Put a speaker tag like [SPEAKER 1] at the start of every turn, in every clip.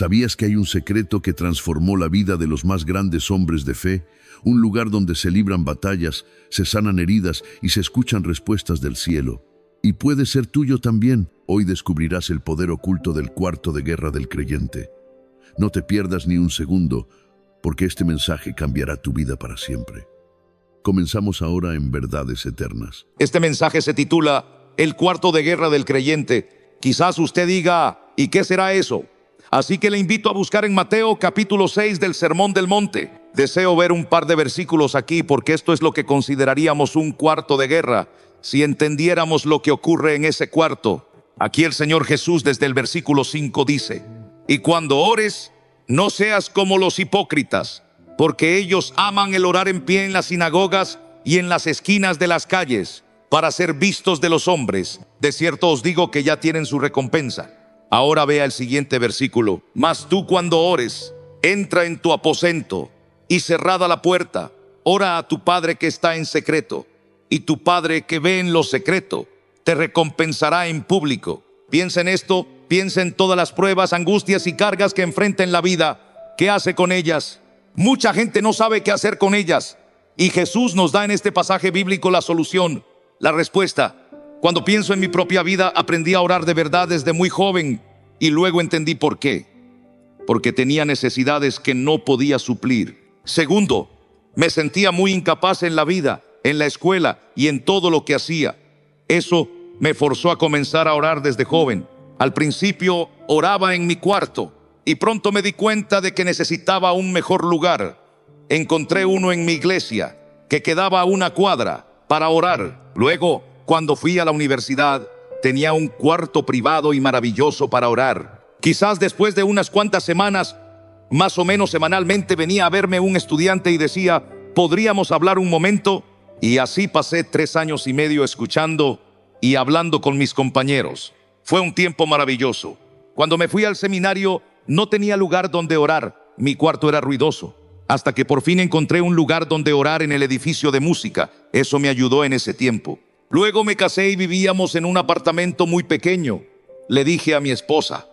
[SPEAKER 1] ¿Sabías que hay un secreto que transformó la vida de los más grandes hombres de fe? Un lugar donde se libran batallas, se sanan heridas y se escuchan respuestas del cielo. Y puede ser tuyo también. Hoy descubrirás el poder oculto del cuarto de guerra del creyente. No te pierdas ni un segundo, porque este mensaje cambiará tu vida para siempre. Comenzamos ahora en Verdades Eternas.
[SPEAKER 2] Este mensaje se titula El cuarto de guerra del creyente. Quizás usted diga, ¿y qué será eso? Así que le invito a buscar en Mateo capítulo 6 del Sermón del Monte. Deseo ver un par de versículos aquí porque esto es lo que consideraríamos un cuarto de guerra, si entendiéramos lo que ocurre en ese cuarto. Aquí el Señor Jesús desde el versículo 5 dice: y cuando ores, no seas como los hipócritas, porque ellos aman el orar en pie en las sinagogas y en las esquinas de las calles, para ser vistos de los hombres. De cierto os digo que ya tienen su recompensa. Ahora vea el siguiente versículo. Mas tú cuando ores, entra en tu aposento y cerrada la puerta, ora a tu Padre que está en secreto, y tu Padre que ve en lo secreto te recompensará en público. Piensa en esto, piensa en todas las pruebas, angustias y cargas que enfrenta en la vida. ¿Qué hace con ellas? Mucha gente no sabe qué hacer con ellas, y Jesús nos da en este pasaje bíblico la solución, la respuesta. Cuando pienso en mi propia vida, aprendí a orar de verdad desde muy joven, y luego entendí por qué. Porque tenía necesidades que no podía suplir. Segundo, me sentía muy incapaz en la vida, en la escuela y en todo lo que hacía. Eso me forzó a comenzar a orar desde joven. Al principio oraba en mi cuarto, y pronto me di cuenta de que necesitaba un mejor lugar. Encontré uno en mi iglesia, que quedaba a una cuadra, para orar. Luego, cuando fui a la universidad, tenía un cuarto privado y maravilloso para orar. Quizás después de unas cuantas semanas, más o menos semanalmente, venía a verme un estudiante y decía: ¿podríamos hablar un momento? Y así pasé 3 años y medio escuchando y hablando con mis compañeros. Fue un tiempo maravilloso. Cuando me fui al seminario, no tenía lugar donde orar. Mi cuarto era ruidoso. Hasta que por fin encontré un lugar donde orar en el edificio de música. Eso me ayudó en ese tiempo. Luego me casé y vivíamos en un apartamento muy pequeño. Le dije a mi esposa: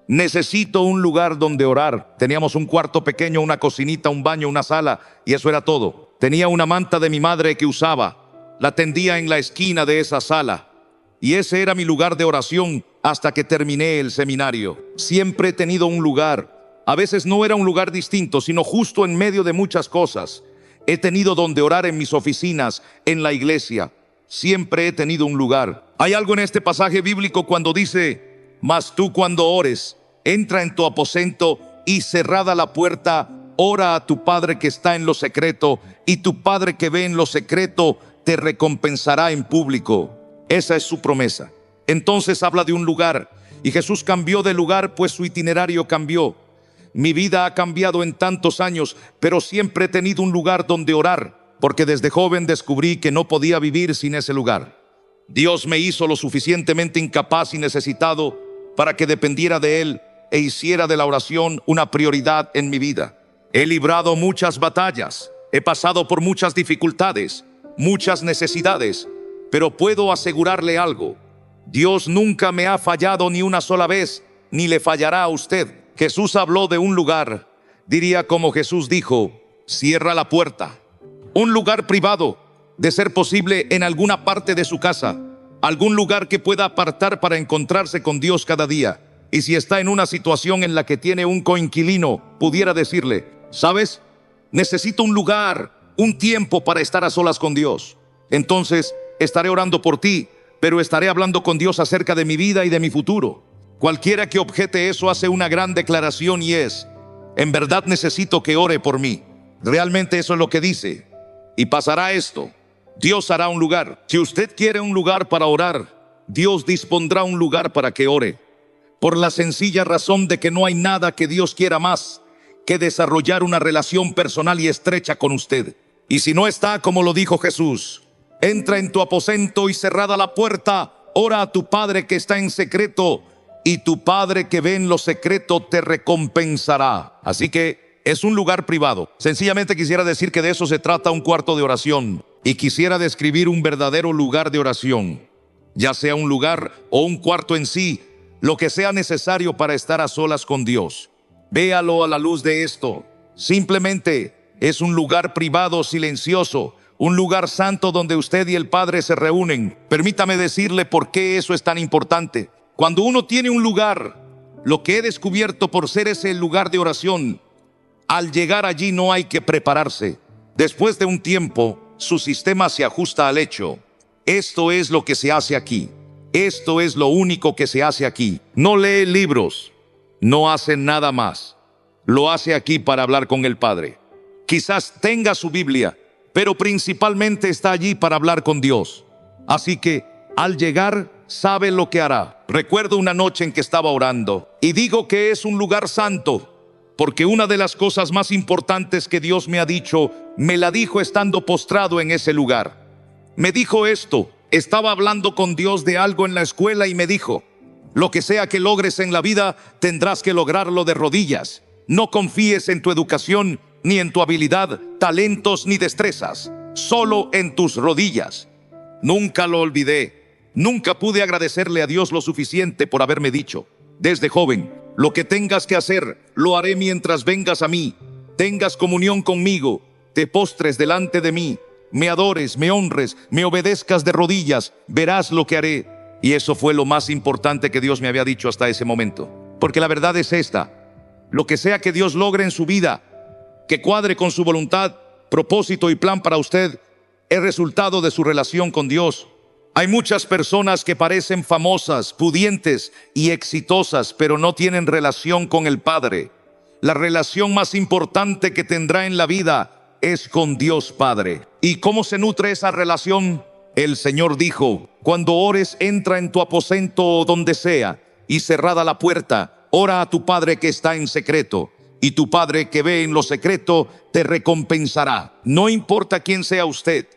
[SPEAKER 2] necesito un lugar donde orar. Teníamos un cuarto pequeño, una cocinita, un baño, una sala, y eso era todo. Tenía una manta de mi madre que usaba. La tendía en la esquina de esa sala. Y ese era mi lugar de oración hasta que terminé el seminario. Siempre he tenido un lugar. A veces no era un lugar distinto, sino justo en medio de muchas cosas. He tenido donde orar en mis oficinas, en la iglesia. Siempre he tenido un lugar. Hay algo en este pasaje bíblico cuando dice: mas tú cuando ores, entra en tu aposento y cerrada la puerta, ora a tu Padre que está en lo secreto, y tu Padre que ve en lo secreto te recompensará en público. Esa es su promesa. Entonces habla de un lugar, y Jesús cambió de lugar, pues su itinerario cambió. Mi vida ha cambiado en tantos años, pero siempre he tenido un lugar donde orar, porque desde joven descubrí que no podía vivir sin ese lugar. Dios me hizo lo suficientemente incapaz y necesitado para que dependiera de Él e hiciera de la oración una prioridad en mi vida. He librado muchas batallas, he pasado por muchas dificultades, muchas necesidades, pero puedo asegurarle algo: Dios nunca me ha fallado ni una sola vez, ni le fallará a usted. Jesús habló de un lugar, diría como Jesús dijo: cierra la puerta. Un lugar privado, de ser posible en alguna parte de su casa, algún lugar que pueda apartar para encontrarse con Dios cada día. Y si está en una situación en la que tiene un coinquilino, pudiera decirle: ¿sabes? Necesito un lugar, un tiempo para estar a solas con Dios. Entonces estaré orando por ti, pero estaré hablando con Dios acerca de mi vida y de mi futuro. Cualquiera que objete eso hace una gran declaración, y es: en verdad necesito que ore por mí. Realmente eso es lo que dice. Y pasará esto: Dios hará un lugar. Si usted quiere un lugar para orar, Dios dispondrá un lugar para que ore. Por la sencilla razón de que no hay nada que Dios quiera más que desarrollar una relación personal y estrecha con usted. Y si no está, como lo dijo Jesús: entra en tu aposento y cerrada la puerta, ora a tu Padre que está en secreto, y tu Padre que ve en lo secreto te recompensará. Así que es un lugar privado. Sencillamente quisiera decir que de eso se trata un cuarto de oración. Y quisiera describir un verdadero lugar de oración. Ya sea un lugar o un cuarto en sí, lo que sea necesario para estar a solas con Dios. Véalo a la luz de esto. Simplemente es un lugar privado, silencioso, un lugar santo donde usted y el Padre se reúnen. Permítame decirle por qué eso es tan importante. Cuando uno tiene un lugar, lo que he descubierto por ser ese lugar de oración, al llegar allí no hay que prepararse. Después de un tiempo, su sistema se ajusta al hecho. Esto es lo que se hace aquí. Esto es lo único que se hace aquí. No lee libros, no hace nada más. Lo hace aquí para hablar con el Padre. Quizás tenga su Biblia, pero principalmente está allí para hablar con Dios. Así que al llegar, sabe lo que hará. Recuerdo una noche en que estaba orando y digo que es un lugar santo, porque una de las cosas más importantes que Dios me ha dicho, me la dijo estando postrado en ese lugar. Me dijo esto: estaba hablando con Dios de algo en la escuela y me dijo: lo que sea que logres en la vida, tendrás que lograrlo de rodillas. No confíes en tu educación, ni en tu habilidad, talentos ni destrezas, solo en tus rodillas. Nunca lo olvidé. Nunca pude agradecerle a Dios lo suficiente por haberme dicho, desde joven: lo que tengas que hacer, lo haré mientras vengas a mí. Tengas comunión conmigo, te postres delante de mí, me adores, me honres, me obedezcas de rodillas, verás lo que haré. Y eso fue lo más importante que Dios me había dicho hasta ese momento. Porque la verdad es esta: lo que sea que Dios logre en su vida, que cuadre con su voluntad, propósito y plan para usted, es resultado de su relación con Dios. Hay muchas personas que parecen famosas, pudientes y exitosas, pero no tienen relación con el Padre. La relación más importante que tendrá en la vida es con Dios Padre. ¿Y cómo se nutre esa relación? El Señor dijo: cuando ores, entra en tu aposento o donde sea, y cerrada la puerta, ora a tu Padre que está en secreto, y tu Padre que ve en lo secreto te recompensará. No importa quién sea usted,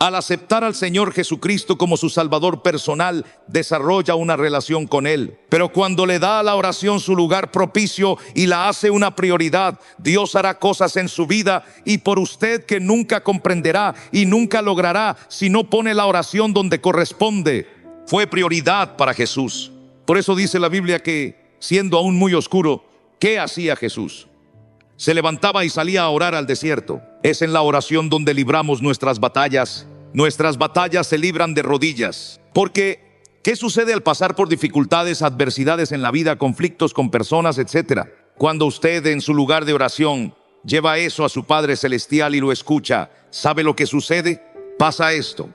[SPEAKER 2] al aceptar al Señor Jesucristo como su Salvador personal, desarrolla una relación con Él. Pero cuando le da a la oración su lugar propicio y la hace una prioridad, Dios hará cosas en su vida y por usted que nunca comprenderá y nunca logrará si no pone la oración donde corresponde. Fue prioridad para Jesús. Por eso dice la Biblia que, siendo aún muy oscuro, ¿qué hacía Jesús? Se levantaba y salía a orar al desierto. Es en la oración donde libramos nuestras batallas. Nuestras batallas se libran de rodillas. Porque, ¿qué sucede al pasar por dificultades, adversidades en la vida, conflictos con personas, etcétera? Cuando usted en su lugar de oración lleva eso a su Padre Celestial y lo escucha, ¿sabe lo que sucede? Pasa esto: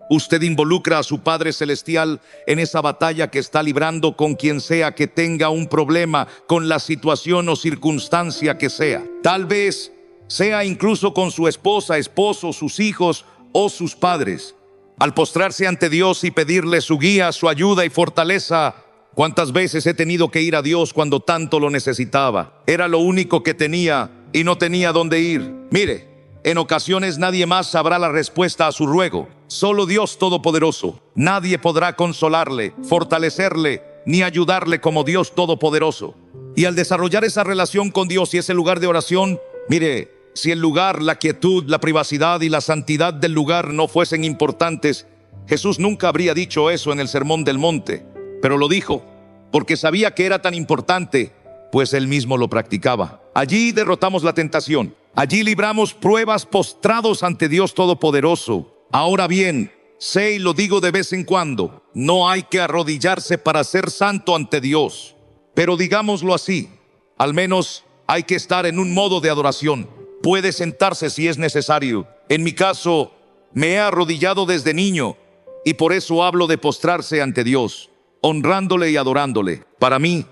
[SPEAKER 2] usted involucra a su Padre Celestial en esa batalla que está librando con quien sea que tenga un problema, con la situación o circunstancia que sea. Tal vez sea incluso con su esposa, esposo, sus hijos o sus padres. Al postrarse ante Dios y pedirle su guía, su ayuda y fortaleza, ¿cuántas veces he tenido que ir a Dios cuando tanto lo necesitaba? Era lo único que tenía y no tenía dónde ir. Mire, en ocasiones nadie más sabrá la respuesta a su ruego. Solo Dios Todopoderoso. Nadie podrá consolarle, fortalecerle, ni ayudarle como Dios Todopoderoso. Y al desarrollar esa relación con Dios y ese lugar de oración, mire, si el lugar, la quietud, la privacidad y la santidad del lugar no fuesen importantes, Jesús nunca habría dicho eso en el Sermón del Monte. Pero lo dijo porque sabía que era tan importante, pues Él mismo lo practicaba. Allí derrotamos la tentación. Allí libramos pruebas postrados ante Dios Todopoderoso. Ahora bien, sé y lo digo de vez en cuando, no hay que arrodillarse para ser santo ante Dios. Pero digámoslo así, al menos hay que estar en un modo de adoración. Puede sentarse si es necesario. En mi caso, me he arrodillado desde niño y por eso hablo de postrarse ante Dios, honrándole y adorándole. Para mí,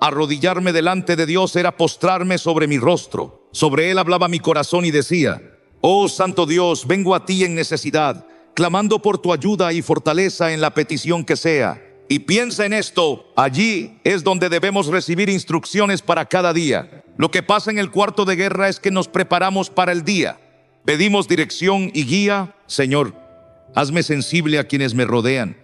[SPEAKER 2] arrodillarme delante de Dios era postrarme sobre mi rostro. Sobre Él hablaba mi corazón y decía: oh Santo Dios, vengo a ti en necesidad, clamando por tu ayuda y fortaleza en la petición que sea. Y piensa en esto: allí es donde debemos recibir instrucciones para cada día. Lo que pasa en el cuarto de guerra es que nos preparamos para el día. Pedimos dirección y guía. Señor, hazme sensible a quienes me rodean,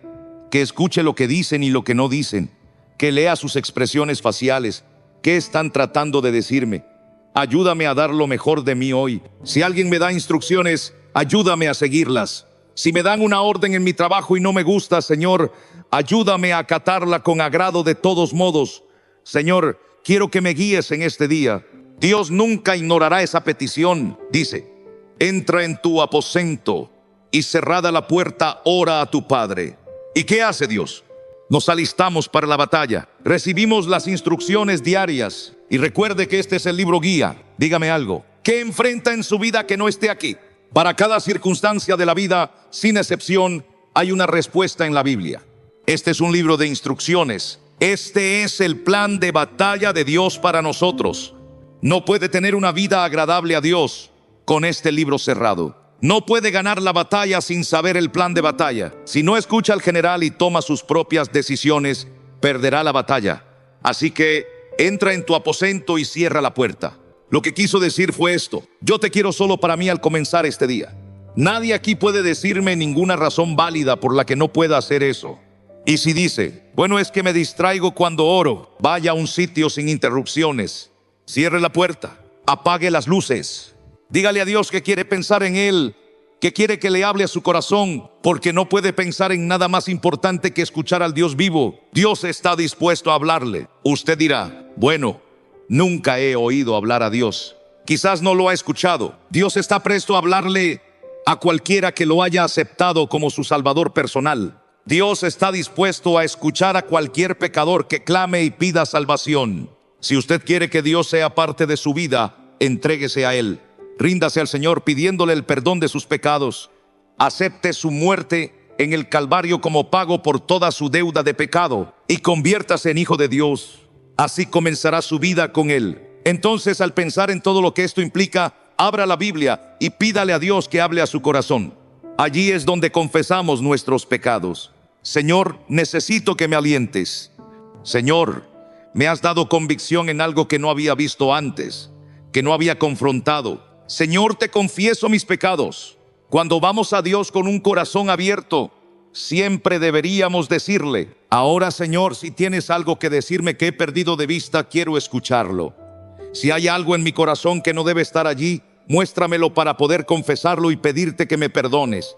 [SPEAKER 2] que escuche lo que dicen y lo que no dicen, que lea sus expresiones faciales, qué están tratando de decirme. Ayúdame a dar lo mejor de mí hoy. Si alguien me da instrucciones, ayúdame a seguirlas. Si me dan una orden en mi trabajo y no me gusta, Señor, ayúdame a acatarla con agrado de todos modos. Señor, quiero que me guíes en este día. Dios nunca ignorará esa petición. Dice, entra en tu aposento y cerrada la puerta, ora a tu Padre. ¿Y qué hace Dios? Nos alistamos para la batalla. Recibimos las instrucciones diarias. Y recuerde que este es el libro guía. Dígame algo. ¿Qué enfrenta en su vida que no esté aquí? Para cada circunstancia de la vida, sin excepción, hay una respuesta en la Biblia. Este es un libro de instrucciones. Este es el plan de batalla de Dios para nosotros. No puede tener una vida agradable a Dios con este libro cerrado. No puede ganar la batalla sin saber el plan de batalla. Si no escucha al general y toma sus propias decisiones, perderá la batalla. Así que entra en tu aposento y cierra la puerta. Lo que quiso decir fue esto: yo te quiero solo para mí al comenzar este día. Nadie aquí puede decirme ninguna razón válida por la que no pueda hacer eso. Y si dice, bueno, es que me distraigo cuando oro, vaya a un sitio sin interrupciones, cierre la puerta, apague las luces, dígale a Dios que quiere pensar en Él, que quiere que le hable a su corazón, porque no puede pensar en nada más importante que escuchar al Dios vivo. Dios está dispuesto a hablarle. Usted dirá, bueno, nunca he oído hablar a Dios. Quizás no lo ha escuchado. Dios está presto a hablarle a cualquiera que lo haya aceptado como su Salvador personal. Dios está dispuesto a escuchar a cualquier pecador que clame y pida salvación. Si usted quiere que Dios sea parte de su vida, entréguese a Él. Ríndase al Señor pidiéndole el perdón de sus pecados. Acepte su muerte en el Calvario como pago por toda su deuda de pecado y conviértase en hijo de Dios. Así comenzará su vida con Él. Entonces, al pensar en todo lo que esto implica, abra la Biblia y pídale a Dios que hable a su corazón. Allí es donde confesamos nuestros pecados. Señor, necesito que me alientes. Señor, me has dado convicción en algo que no había visto antes, que no había confrontado. Señor, te confieso mis pecados. Cuando vamos a Dios con un corazón abierto, siempre deberíamos decirle, ahora Señor, si tienes algo que decirme que he perdido de vista, quiero escucharlo. Si hay algo en mi corazón que no debe estar allí, muéstramelo para poder confesarlo y pedirte que me perdones.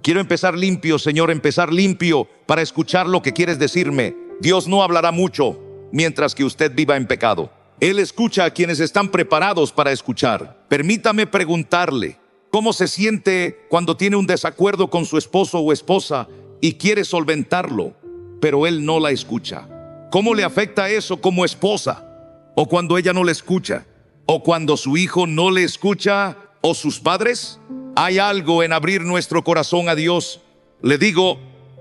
[SPEAKER 2] Quiero empezar limpio, Señor, empezar limpio para escuchar lo que quieres decirme. Dios no hablará mucho mientras que usted viva en pecado. Él escucha a quienes están preparados para escuchar. Permítame preguntarle, ¿cómo se siente cuando tiene un desacuerdo con su esposo o esposa y quiere solventarlo, pero él no la escucha? ¿Cómo le afecta eso como esposa? ¿O cuando ella no le escucha? ¿O cuando su hijo no le escucha? ¿O sus padres? Hay algo en abrir nuestro corazón a Dios. Le digo,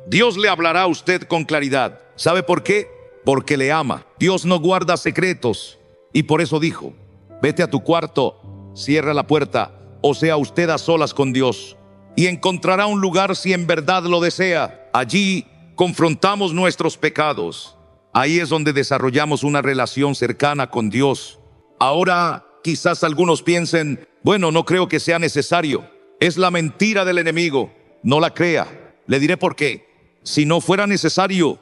[SPEAKER 2] Dios le hablará a usted con claridad. ¿Sabe por qué? Porque le ama. Dios no guarda secretos. Y por eso dijo, vete a tu cuarto, cierra la puerta, o sea usted a solas con Dios, y encontrará un lugar si en verdad lo desea. Allí confrontamos nuestros pecados. Ahí es donde desarrollamos una relación cercana con Dios. Ahora quizás algunos piensen, bueno, no creo que sea necesario. Es la mentira del enemigo. No la crea. Le diré por qué. Si no fuera necesario,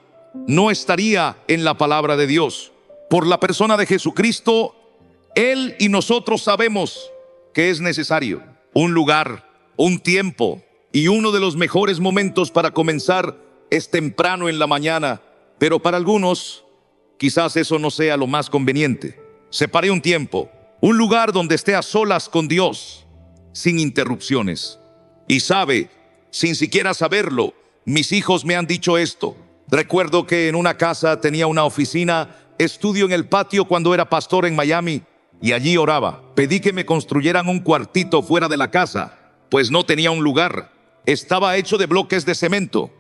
[SPEAKER 2] no estaría en la palabra de Dios. Por la persona de Jesucristo, Él y nosotros sabemos que es necesario. Un lugar, un tiempo y uno de los mejores momentos para comenzar es temprano en la mañana. Pero para algunos, quizás eso no sea lo más conveniente. Separe un tiempo, un lugar donde esté a solas con Dios, sin interrupciones. Y sabe, sin siquiera saberlo, mis hijos me han dicho esto. Recuerdo que en una casa tenía una oficina, estudio en el patio cuando era pastor en Miami, y allí oraba. Pedí que me construyeran un cuartito fuera de la casa, pues no tenía un lugar. Estaba hecho de bloques de cemento.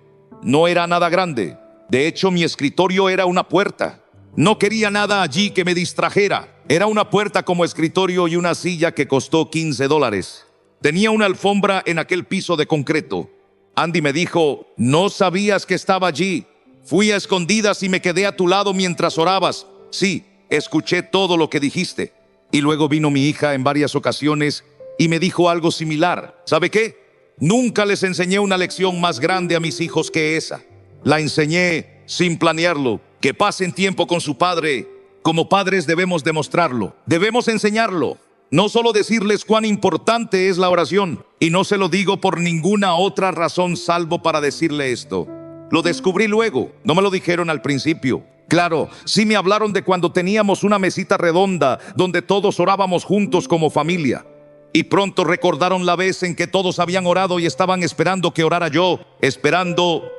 [SPEAKER 2] No era nada grande. De hecho, mi escritorio era una puerta. No quería nada allí que me distrajera. Era una puerta como escritorio y una silla que costó $15. Tenía una alfombra en aquel piso de concreto. Andy me dijo, no sabías que estaba allí. Fui a escondidas y me quedé a tu lado mientras orabas. Sí, escuché todo lo que dijiste. Y luego vino mi hija en varias ocasiones y me dijo algo similar. ¿Sabe qué? Nunca les enseñé una lección más grande a mis hijos que esa. La enseñé sin planearlo. Que pasen tiempo con su padre. Como padres debemos demostrarlo. Debemos enseñarlo. No solo decirles cuán importante es la oración. Y no se lo digo por ninguna otra razón salvo para decirle esto. Lo descubrí luego, no me lo dijeron al principio. Claro, sí me hablaron de cuando teníamos una mesita redonda donde todos orábamos juntos como familia. Y pronto recordaron la vez en que todos habían orado y estaban esperando que orara yo,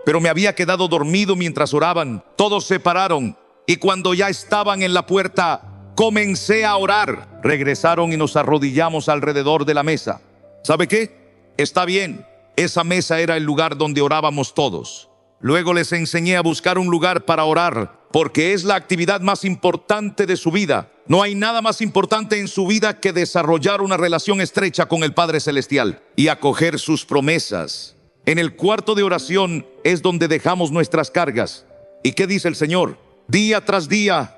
[SPEAKER 2] pero me había quedado dormido mientras oraban. Todos se pararon y cuando ya estaban en la puerta, comencé a orar. Regresaron y nos arrodillamos alrededor de la mesa. ¿Sabe qué? Está bien, esa mesa era el lugar donde orábamos todos. Luego les enseñé a buscar un lugar para orar, porque es la actividad más importante de su vida. No hay nada más importante en su vida que desarrollar una relación estrecha con el Padre Celestial y acoger sus promesas. En el cuarto de oración es donde dejamos nuestras cargas. ¿Y qué dice el Señor? Día tras día,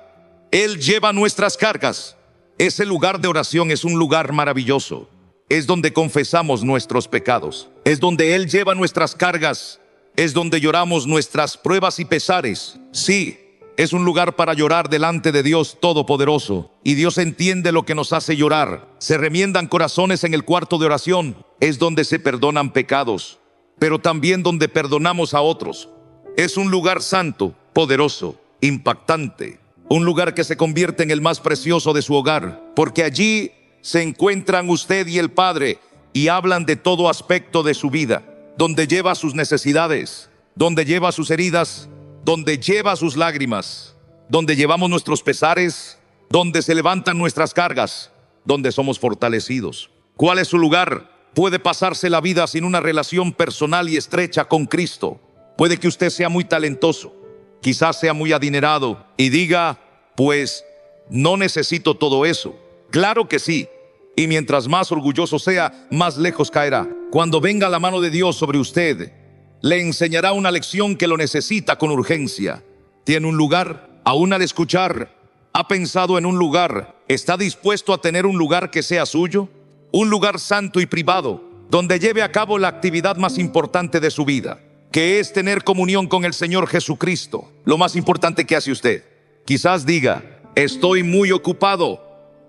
[SPEAKER 2] Él lleva nuestras cargas. Ese lugar de oración es un lugar maravilloso. Es donde confesamos nuestros pecados. Es donde Él lleva nuestras cargas. Es donde lloramos nuestras pruebas y pesares. Sí, es un lugar para llorar delante de Dios Todopoderoso. Y Dios entiende lo que nos hace llorar. Se remiendan corazones en el cuarto de oración. Es donde se perdonan pecados, pero también donde perdonamos a otros. Es un lugar santo, poderoso, impactante. Un lugar que se convierte en el más precioso de su hogar, porque allí se encuentran usted y el Padre y hablan de todo aspecto de su vida. Donde lleva sus necesidades, donde lleva sus heridas, donde lleva sus lágrimas, donde llevamos nuestros pesares, donde se levantan nuestras cargas, donde somos fortalecidos. ¿Cuál es su lugar? Puede pasarse la vida sin una relación personal y estrecha con Cristo. Puede que usted sea muy talentoso, quizás sea muy adinerado y diga, pues no necesito todo eso. Claro que sí. Y mientras más orgulloso sea, más lejos caerá. Cuando venga la mano de Dios sobre usted, le enseñará una lección que lo necesita con urgencia. ¿Tiene un lugar? Aún al escuchar, ¿ha pensado en un lugar? ¿Está dispuesto a tener un lugar que sea suyo? Un lugar santo y privado, donde lleve a cabo la actividad más importante de su vida, que es tener comunión con el Señor Jesucristo. Lo más importante que hace usted. Quizás diga, estoy muy ocupado,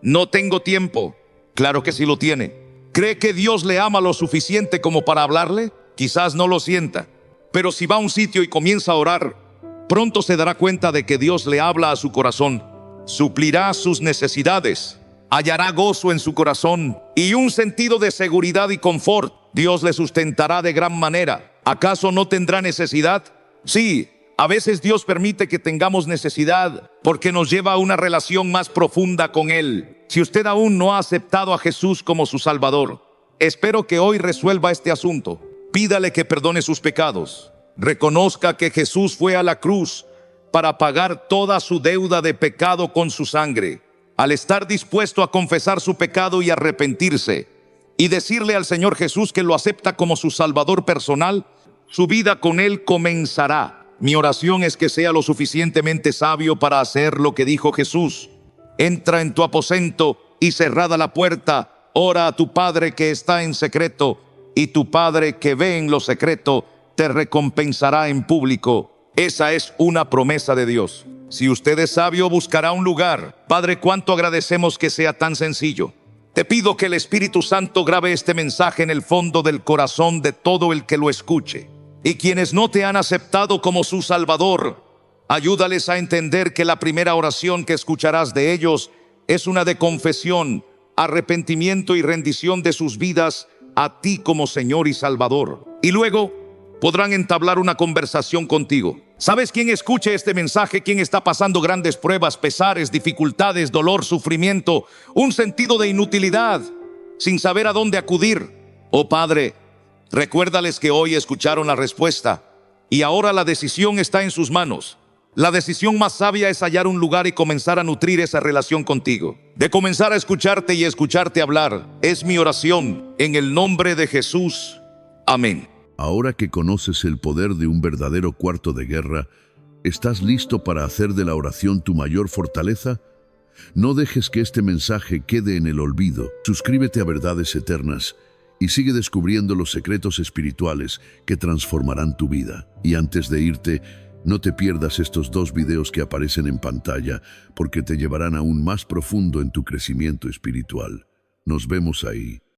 [SPEAKER 2] no tengo tiempo. Claro que sí lo tiene. ¿Cree que Dios le ama lo suficiente como para hablarle? Quizás no lo sienta, pero si va a un sitio y comienza a orar, pronto se dará cuenta de que Dios le habla a su corazón, suplirá sus necesidades, hallará gozo en su corazón y un sentido de seguridad y confort. Dios le sustentará de gran manera. ¿Acaso no tendrá necesidad? Sí. A veces Dios permite que tengamos necesidad porque nos lleva a una relación más profunda con Él. Si usted aún no ha aceptado a Jesús como su Salvador, espero que hoy resuelva este asunto. Pídale que perdone sus pecados. Reconozca que Jesús fue a la cruz para pagar toda su deuda de pecado con su sangre. Al estar dispuesto a confesar su pecado y arrepentirse y decirle al Señor Jesús que lo acepta como su Salvador personal, su vida con Él comenzará. Mi oración es que sea lo suficientemente sabio para hacer lo que dijo Jesús. Entra en tu aposento y cerrada la puerta, ora a tu Padre que está en secreto, y tu Padre que ve en lo secreto te recompensará en público. Esa es una promesa de Dios. Si usted es sabio, buscará un lugar. Padre, cuánto agradecemos que sea tan sencillo. Te pido que el Espíritu Santo grabe este mensaje en el fondo del corazón de todo el que lo escuche. Y quienes no te han aceptado como su Salvador, ayúdales a entender que la primera oración que escucharás de ellos es una de confesión, arrepentimiento y rendición de sus vidas a ti como Señor y Salvador. Y luego podrán entablar una conversación contigo. ¿Sabes quién escuche este mensaje? ¿Quién está pasando grandes pruebas, pesares, dificultades, dolor, sufrimiento, un sentido de inutilidad, sin saber a dónde acudir? Oh Padre, recuérdales que hoy escucharon la respuesta y ahora la decisión está en sus manos. La decisión más sabia es hallar un lugar y comenzar a nutrir esa relación contigo. De comenzar a escucharte y escucharte hablar. Es mi oración en el nombre de Jesús. Amén.
[SPEAKER 1] Ahora que conoces el poder de un verdadero cuarto de guerra, ¿estás listo para hacer de la oración tu mayor fortaleza? No dejes que este mensaje quede en el olvido. Suscríbete a Verdades Eternas y sigue descubriendo los secretos espirituales que transformarán tu vida. Y antes de irte, no te pierdas estos 2 videos que aparecen en pantalla, porque te llevarán aún más profundo en tu crecimiento espiritual. Nos vemos ahí.